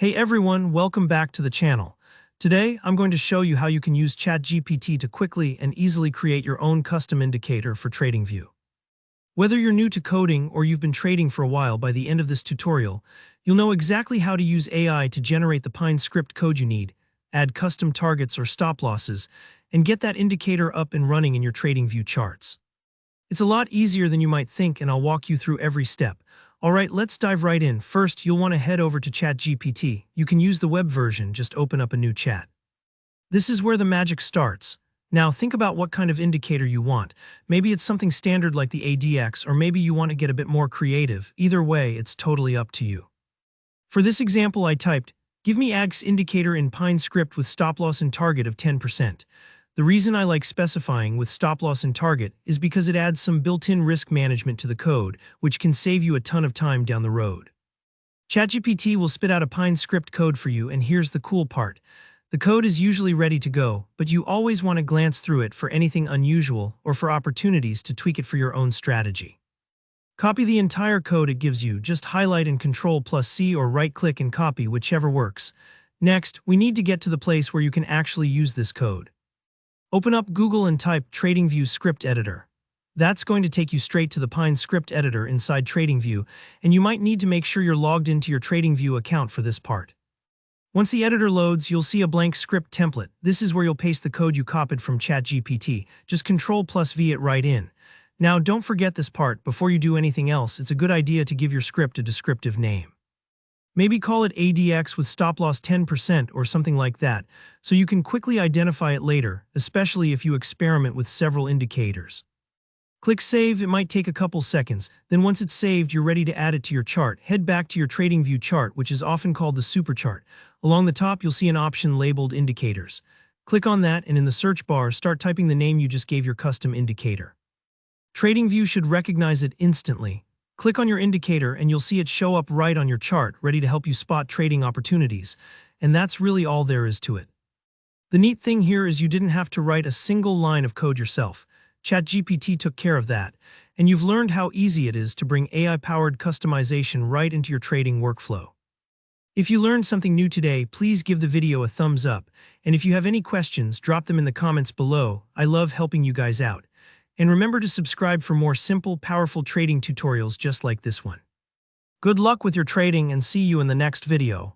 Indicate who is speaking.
Speaker 1: Hey everyone, welcome back to the channel. Today, I'm going to show you how you can use ChatGPT to quickly and easily create your own custom indicator for TradingView. Whether you're new to coding or you've been trading for a while, by the end of this tutorial, you'll know exactly how to use AI to generate the Pine script code you need, add custom targets or stop losses, and get that indicator up and running in your TradingView charts. It's a lot easier than you might think, and I'll walk you through every step. Alright, let's dive right in. First, you'll want to head over to ChatGPT. You can use the web version, just open up a new chat. This is where the magic starts. Now think about what kind of indicator you want. Maybe it's something standard like the ADX, or maybe you want to get a bit more creative. Either way, it's totally up to you. For this example I typed, give me AGS indicator in Pine script with stop loss and target of 10%. The reason I like specifying with stop loss and target is because it adds some built-in risk management to the code, which can save you a ton of time down the road. ChatGPT will spit out a Pine script code for you, and here's the cool part. The code is usually ready to go, but you always want to glance through it for anything unusual or for opportunities to tweak it for your own strategy. Copy the entire code it gives you, just highlight and Ctrl+C or right-click and copy, whichever works. Next, we need to get to the place where you can actually use this code. Open up Google and type TradingView script editor. That's going to take you straight to the Pine script editor inside TradingView, and you might need to make sure you're logged into your TradingView account for this part. Once the editor loads, you'll see a blank script template. This is where you'll paste the code you copied from ChatGPT. Just Ctrl+V it right in. Now, don't forget this part. Before you do anything else, it's a good idea to give your script a descriptive name. Maybe call it ADX with stop loss 10% or something like that, so you can quickly identify it later, especially if you experiment with several indicators. Click Save. It might take a couple seconds. Then once it's saved, you're ready to add it to your chart. Head back to your TradingView chart, which is often called the super chart. Along the top, you'll see an option labeled Indicators. Click on that, and in the search bar, start typing the name you just gave your custom indicator. TradingView should recognize it instantly. Click on your indicator and you'll see it show up right on your chart, ready to help you spot trading opportunities. And that's really all there is to it. The neat thing here is you didn't have to write a single line of code yourself. ChatGPT took care of that, and you've learned how easy it is to bring AI-powered customization right into your trading workflow. If you learned something new today, please give the video a thumbs up, and if you have any questions, drop them in the comments below. I love helping you guys out. And remember to subscribe for more simple, powerful trading tutorials just like this one. Good luck with your trading, and see you in the next video.